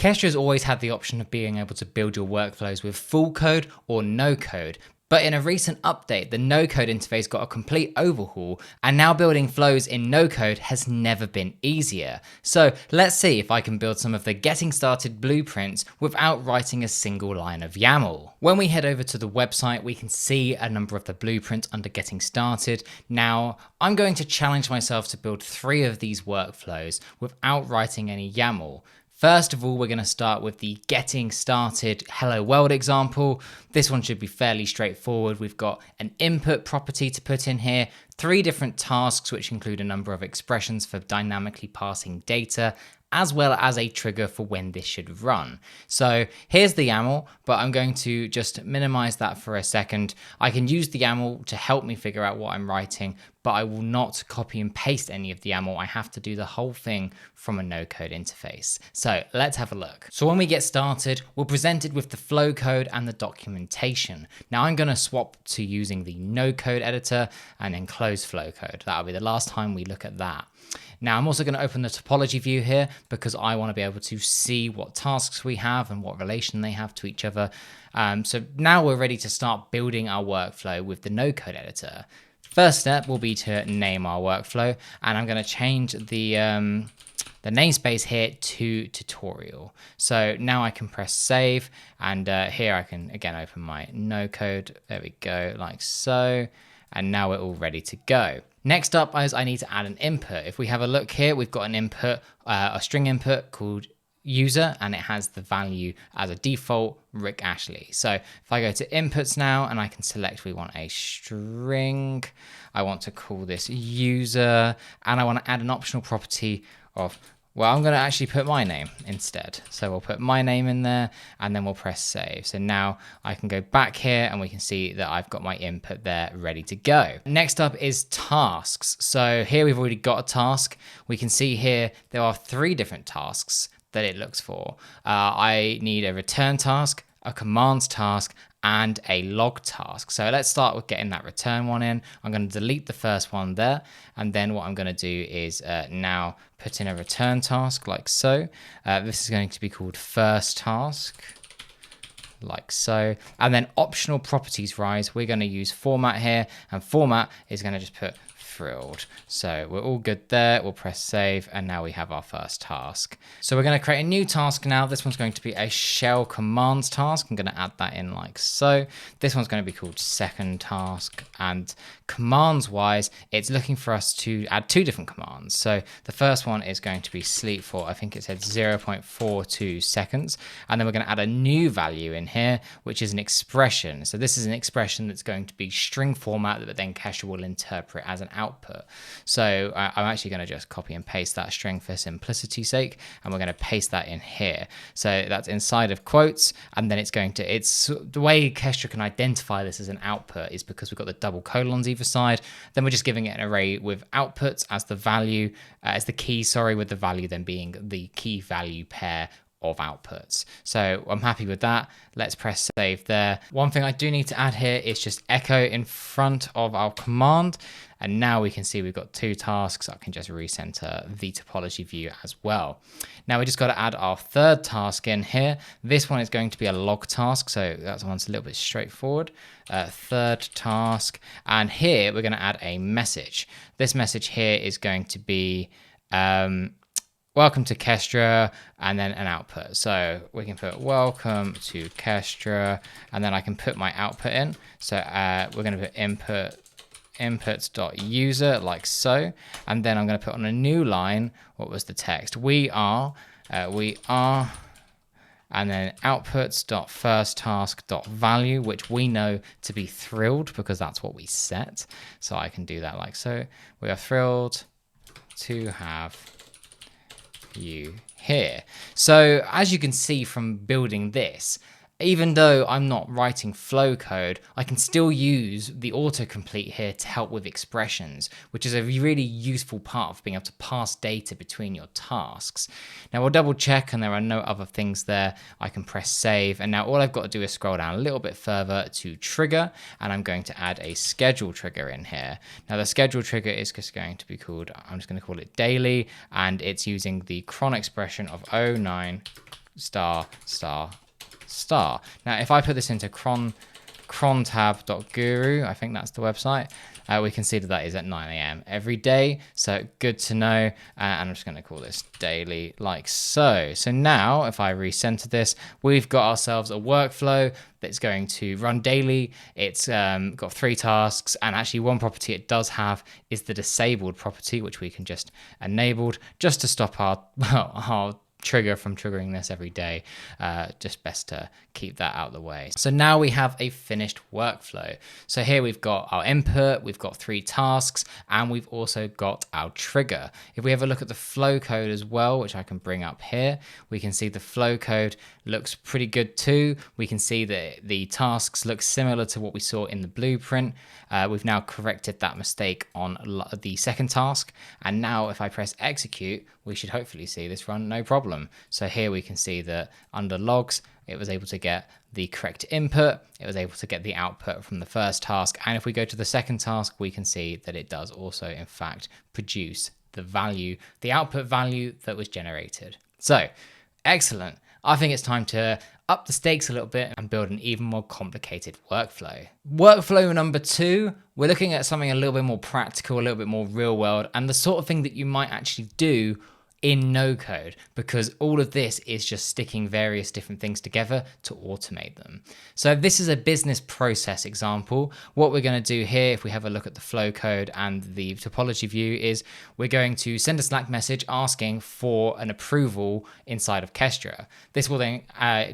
Kestra has always had the option of being able to build your workflows with full code or no code. But in a recent update, the no-code interface got a complete overhaul, and now building flows in no-code has never been easier. So let's see if I can build some of the getting started blueprints without writing a single line of YAML. When we head over to the website, we can see a number of the blueprints under getting started. Now, I'm going to challenge myself to build 3 of these workflows without writing any YAML. First of all, we're going to start with the getting started hello world example. This one should be fairly straightforward. We've got an input property to put in here, 3 different tasks which include a number of expressions for dynamically passing data, as well as a trigger for when this should run. So here's the YAML, but I'm going to just minimize that for a second. I can use the YAML to help me figure out what I'm writing, but I will not copy and paste any of the YAML. I have to do the whole thing from a no-code interface. So let's have a look. So when we get started, we're presented with the flow code and the documentation. Now I'm going to swap to using the no-code editor and then close flow code. That'll be the last time we look at that. Now I'm also going to open the topology view here because I want to be able to see what tasks we have and what relation they have to each other. So now we're ready to start building our workflow with the no-code editor. First step will be to name our workflow, and I'm going to change the namespace here to tutorial. So now I can press save, and here I can again open my no code. There we go, like so. And now we're all ready to go. Next up is I need to add an input. If we have a look here, we've got an input, a string input called user, and it has the value as a default Rick Ashley. So if I go to inputs now and I can select, we want a string, I want to call this user, and I want to add an optional property of, well, I'm going to actually put my name instead. So we'll put my name in there and then we'll press save. So now I can go back here and we can see that I've got my input there ready to go. Next up is tasks. So here we've already got a task. We can see here there are 3 different tasks that it looks for. I need a return task, a commands task, and a log task. So let's start with getting that return one in. I'm going to delete the first one there. And then what I'm going to do is now put in a return task like so. This is going to be called first task, like so. And then optional properties rise, we're going to use format here, and format is going to just put thrilled. So we're all good there. We'll press save, and now we have our first task. So we're going to create a new task now. This one's going to be a shell commands task. I'm going to add that in like so. This one's going to be called second task, and commands wise, it's looking for us to add 2 different commands. So the first one is going to be sleep for, I think it said 0.42 seconds. And then we're going to add a new value in here, which is an expression. So this is an expression that's going to be string format that then Kestra will interpret as an output. So I'm actually going to just copy and paste that string for simplicity's sake, and we're going to paste that in here. So that's inside of quotes, and then it's going to, it's the way Kestra can identify this as an output is because we've got the double colons either side. Then we're just giving it an array with outputs as the value, as the key, sorry, with the value then being the key value pair of outputs. So I'm happy with that. Let's press save there. One thing I do need to add here is just echo in front of our command. And now we can see we've got 2 tasks. I can just recenter the topology view as well. Now we just got to add our third task in here. This one is going to be a log task. So that one's a little bit straightforward. Third task. And here we're going to add a message. This message here is going to be welcome to Kestra, and then an output. So we can put welcome to Kestra, and then I can put my output in. So we're going to put inputs.user like so, and then I'm going to put on a new line, what was the text? We are, and then outputs.firstTask.value, which we know to be thrilled because that's what we set. So I can do that like so. We are thrilled to have you here. So as you can see from building this, even though I'm not writing flow code, I can still use the autocomplete here to help with expressions, which is a really useful part of being able to pass data between your tasks. Now we'll double check, and there are no other things there. I can press save, and now all I've got to do is scroll down a little bit further to trigger, and I'm going to add a schedule trigger in here. Now the schedule trigger is just going to be called, I'm just going to call it daily, and it's using the cron expression of 09 star, star, star. Now, if I put this into crontab.guru, I think that's the website, we can see that that is at 9 a.m. every day. So good to know. And I'm just going to call this daily like so. So now if I recenter this, we've got ourselves a workflow that's going to run daily. It's got 3 tasks, and actually one property it does have is the disabled property, which we can just enabled just to stop our trigger from triggering this every day. Just best to keep that out of the way. So now we have a finished workflow. So here we've got our input, we've got 3 tasks, and we've also got our trigger. If we have a look at the flow code as well, which I can bring up here, we can see the flow code looks pretty good too. We can see that the tasks look similar to what we saw in the blueprint. We've now corrected that mistake on the second task. And now if I press execute, we should hopefully see this run no problem. So here we can see that under logs, it was able to get the correct input. It was able to get the output from the first task. And if we go to the second task, we can see that it does also, in fact, produce the value, the output value that was generated. So excellent. I think it's time to up the stakes a little bit and build an even more complicated workflow. Workflow number 2, we're looking at something a little bit more practical, a little bit more real world, and the sort of thing that you might actually do in no code, because all of this is just sticking various different things together to automate them. So this is a business process example. What we're going to do here, if we have a look at the flow code and the topology view, is we're going to send a Slack message asking for an approval inside of Kestra. This will then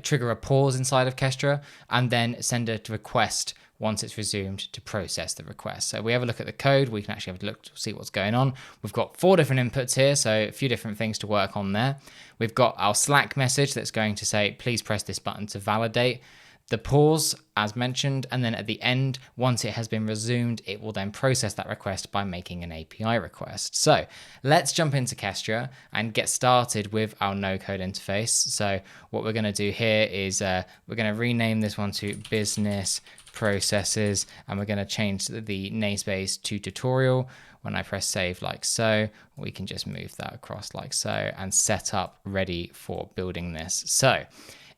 trigger a pause inside of Kestra and then send a request once it's resumed to process the request. So we have a look at the code, we can actually have a look to see what's going on. We've got 4 different inputs here, so a few different things to work on there. We've got our Slack message that's going to say, please press this button to validate. The pause, as mentioned, and then at the end, once it has been resumed, it will then process that request by making an API request. So let's jump into Kestra and get started with our no-code interface. So what we're going to do here is we're going to rename this one to business processes, and we're going to change the namespace to tutorial. When I press save like so, we can just move that across like so and set up ready for building this. So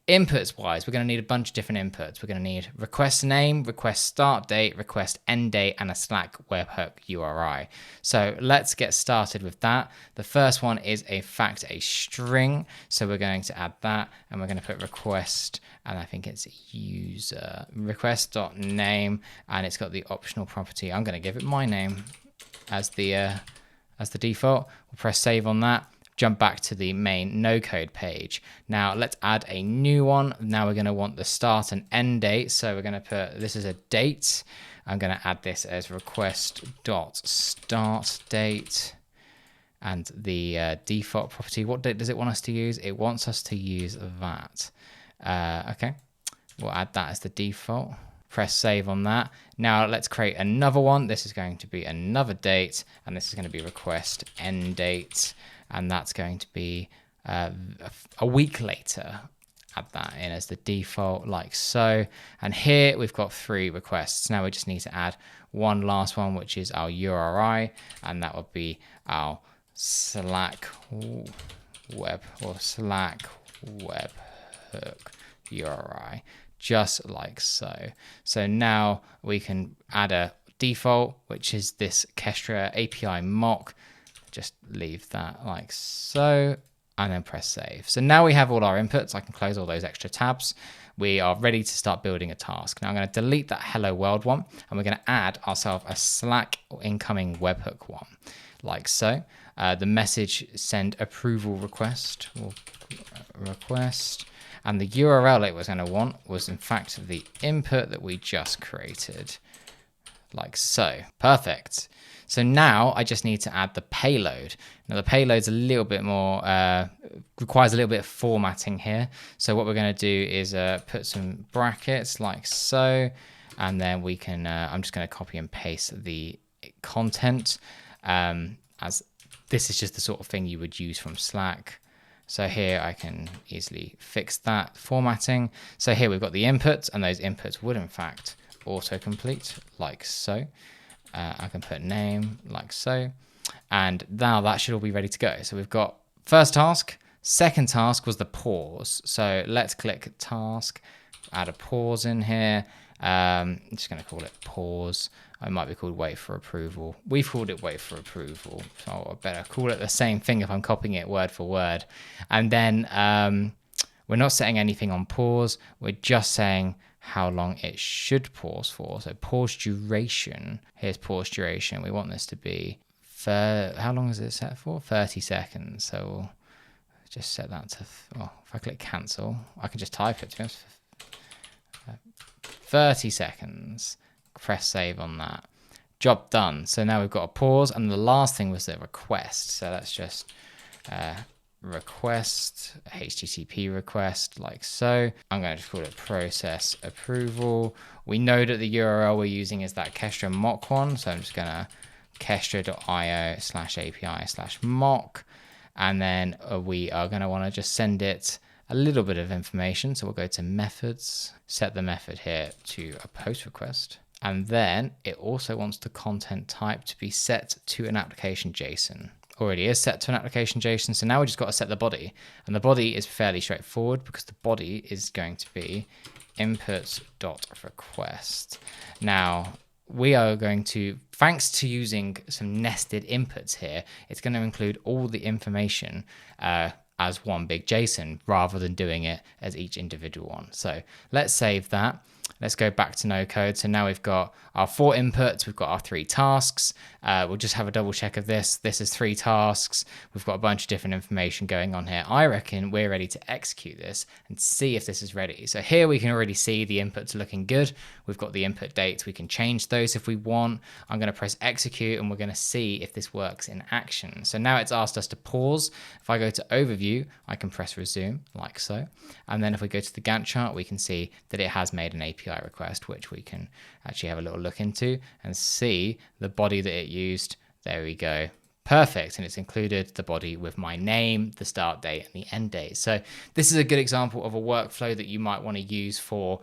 inputs wise, we're going to need a bunch of different inputs. We're going to need request name, request start date, request end date, and a Slack webhook URI. So let's get started with that. The first one is a string. So we're going to add that, and we're going to put request, and I think it's user request.name, and it's got the optional property. I'm going to give it my name as the default. We'll press save on that. Jump back to the main no code page. Now let's add a new one. Now we're going to want the start and end date. So we're going to put this as a date. I'm going to add this as request.start date, and the default property. What date does it want us to use? It wants us to use that. Okay, we'll add that as the default. Press save on that. Now let's create another one. This is going to be another date, and this is going to be request end date. And that's going to be a week later. Add that in as the default like so. And here we've got 3 requests. Now we just need to add one last one, which is our URI. And that would be our Slack web or Slack webhook URI, just like so. So now we can add a default, which is this Kestra API mock. Just leave that like so, and then press save. So now we have all our inputs. I can close all those extra tabs. We are ready to start building a task. Now I'm going to delete that hello world one, and we're going to add ourselves a Slack incoming webhook one, like so. The message send approval request, and the URL it was going to want was in fact the input that we just created, like so. Perfect. So now I just need to add the payload. Now the payload's a little bit more, requires a little bit of formatting here. So what we're going to do is put some brackets like so, and then we can, I'm just going to copy and paste the content, as this is just the sort of thing you would use from Slack. So here I can easily fix that formatting. So here we've got the inputs, and those inputs would in fact autocomplete like so. I can put name like so, and now that should all be ready to go. So we've got first task, Second task was the pause. So let's click task, add a pause in here. I'm just going to call it pause. It might be called wait for approval. We've called it wait for approval. So I better call it the same thing if I'm copying it word for word. And then we're not setting anything on pause. We're just saying how long it should pause for. So pause duration. Here's pause duration. We want this to be, how long is it set for? 30 seconds. So we'll just set that to, if I click cancel, I can just type it to be honest. 30 seconds. Press save on that. Job done. So now we've got a pause, and the last thing was the request. So that's just request, HTTP request, like so. I'm going to call it process approval. We know that the URL we're using is that Kestra mock one. So I'm just going to kestra.io/API/mock. And then we are going to want to just send it a little bit of information. So we'll go to methods, set the method here to a post request. And then it also wants the content type to be set to an application JSON. Already is set to an application JSON. So now we just got to set the body. And the body is fairly straightforward because the body is going to be inputs.request. Now, we are going to, thanks to using some nested inputs here, it's going to include all the information as one big JSON rather than doing it as each individual one. So let's save that. Let's go back to no code. So now we've got our 4 inputs, we've got our 3 tasks. We'll just have a double check of this. This is 3 tasks. We've got a bunch of different information going on here. I reckon we're ready to execute this and see if this is ready. So here we can already see the inputs looking good. We've got the input dates. We can change those if we want. I'm going to press execute and we're going to see if this works in action. So now it's asked us to pause. If I go to overview, I can press resume like so. And then if we go to the Gantt chart, we can see that it has made an API request, which we can actually have a little look into and see the body that it used. There we go. Perfect. And it's included the body with my name, the start date, and the end date. So this is a good example of a workflow that you might want to use for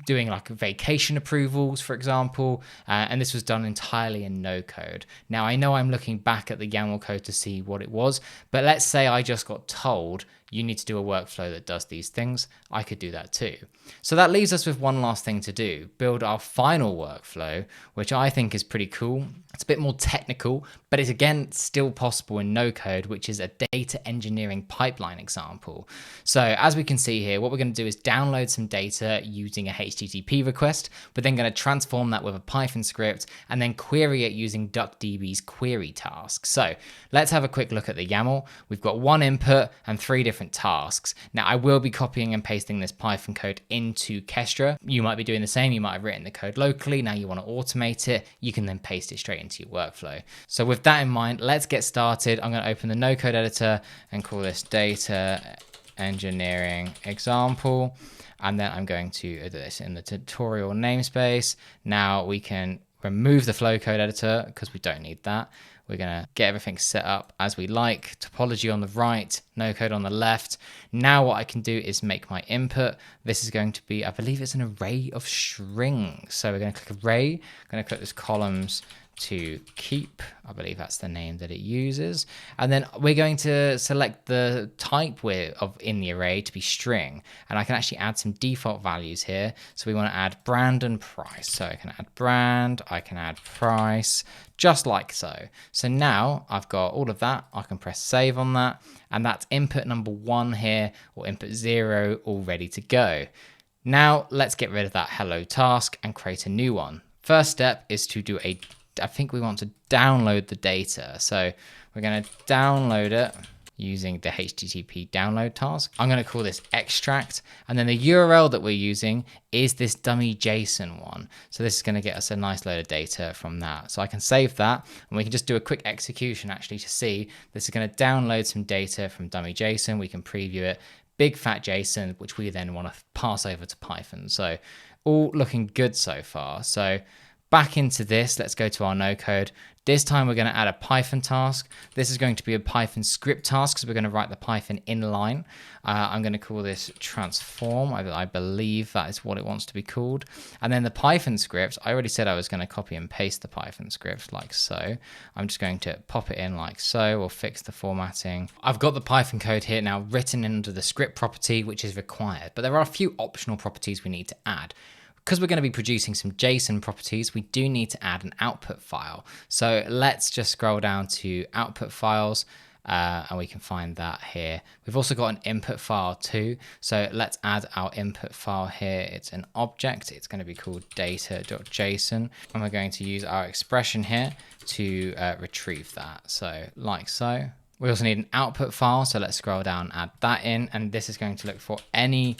doing like vacation approvals, for example. And this was done entirely in no code. Now, I know I'm looking back at the YAML code to see what it was, but let's say I just got told you need to do a workflow that does these things. I could do that too. So that leaves us with one last thing to do, build our final workflow, which I think is pretty cool. It's a bit more technical, but it's again still possible in no code, which is a data engineering pipeline example. So as we can see here, what we're going to do is download some data using a HTTP request. We're then going to transform that with a Python script and then query it using DuckDB's query task. So let's have a quick look at the YAML. We've got 1 input and 3 different tasks. Now I will be copying and pasting this Python code into Kestra. You might be doing the same. You might have written the code locally. Now you want to automate it. You can then paste it straight into your workflow. So with that in mind, let's get started. I'm going to open the no code editor and call this data engineering example. And then I'm going to do this in the tutorial namespace. Now we can remove the flow code editor because we don't need that. We're going to get everything set up as we like. Topology on the right, no code on the left. Now what I can do is make my input. This is going to be, I believe it's an array of strings. So we're going to click array. I'm going to click this columns to keep. I believe that's the name that it uses. And then we're going to select the type in the array to be string. And I can actually add some default values here. So we want to add brand and price. So I can add brand, I can add price, just like so. So now I've got all of that. I can press save on that. And that's input number 1 here, or input 0, all ready to go. Now let's get rid of that hello task and create a new one. First step is to do I think we want to download the data. So we're going to download it using the HTTP download task. I'm going to call this extract. And then the URL that we're using is this dummy JSON one. So this is going to get us a nice load of data from that. So I can save that and we can just do a quick execution actually to see this is going to download some data from dummy JSON. We can preview it, big fat JSON, which we then want to pass over to Python. So all looking good so far. So back into this, let's go to our no code, This time we're going to add a Python task. This is going to be a Python script task, so we're going to write the Python inline. I'm going to call this transform. I believe that is what it wants to be called. And then the Python script, I already said I was going to copy and paste the Python script like so. I'm just going to pop it in like so, or fix the formatting. I've got the Python code here now written into the script property, which is required, but there are a few optional properties we need to add. Because we're going to be producing some JSON properties, we do need to add an output file. So let's just scroll down to output files, and we can find that here. We've also got an input file too. So let's add our input file here. It's an object. It's going to be called data.json. And we're going to use our expression here to retrieve that. So like so. We also need an output file. So let's scroll down, add that in. And this is going to look for any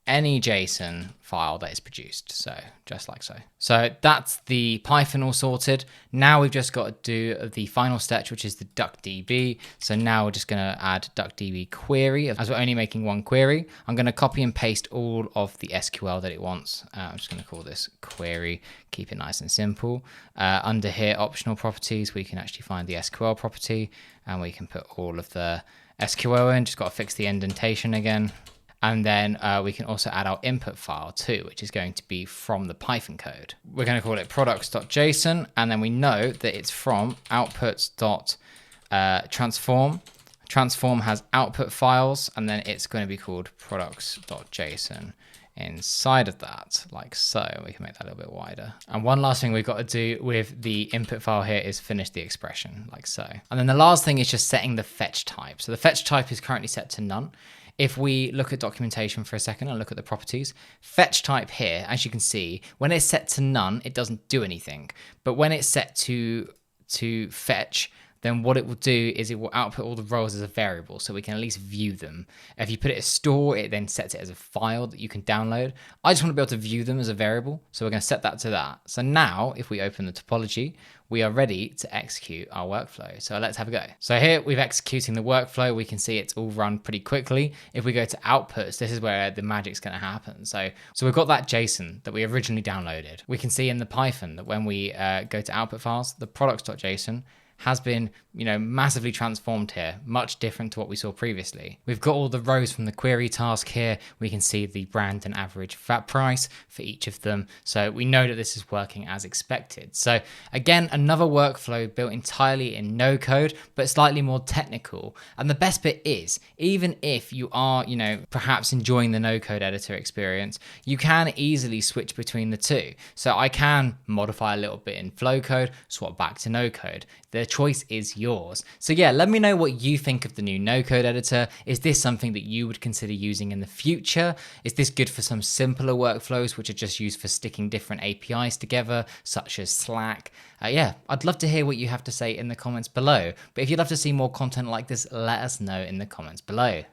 JSON file that is produced. So just like so. So that's the Python all sorted. Now we've just got to do the final step, which is the DuckDB. So now we're just going to add DuckDB query. As we're only making one query, I'm going to copy and paste all of the SQL that it wants. I'm just going to call this query, keep it nice and simple. Under here, optional properties, we can actually find the SQL property, and we can put all of the SQL in. Just got to fix the indentation again. And then we can also add our input file too, which is going to be from the Python code. We're going to call it products.json, and then we know that it's from outputs.transform. Transform has output files, and then it's going to be called products.json inside of that, like so. We can make that a little bit wider. And one last thing we've got to do with the input file here is finish the expression, like so. And then the last thing is just setting the fetch type. So the fetch type is currently set to none. If we look at documentation for a second and look at the properties, fetch type here, as you can see, when it's set to none, it doesn't do anything. But when it's set to fetch, then what it will do is it will output all the roles as a variable, so we can at least view them. If you put it as store, it then sets it as a file that you can download. I just want to be able to view them as a variable, so we're going to set that to that. So now, if we open the topology, we are ready to execute our workflow. So let's have a go. So here we're executing the workflow. We can see it's all run pretty quickly. If we go to outputs, this is where the magic's going to happen. So we've got that JSON that we originally downloaded. We can see in the Python that when we go to output files, the products.json has been, massively transformed here, much different to what we saw previously. We've got all the rows from the query task here. We can see the brand and average VAT price for each of them. So we know that this is working as expected. So again, another workflow built entirely in no code, but slightly more technical. And the best bit is, even if you are, perhaps enjoying the no code editor experience, you can easily switch between the two. So I can modify a little bit in flow code, swap back to no code. The choice is yours. So yeah, let me know what you think of the new no-code editor. Is this something that you would consider using in the future? Is this good for some simpler workflows, which are just used for sticking different APIs together, such as Slack? Yeah, I'd love to hear what you have to say in the comments below. But if you'd love to see more content like this, let us know in the comments below.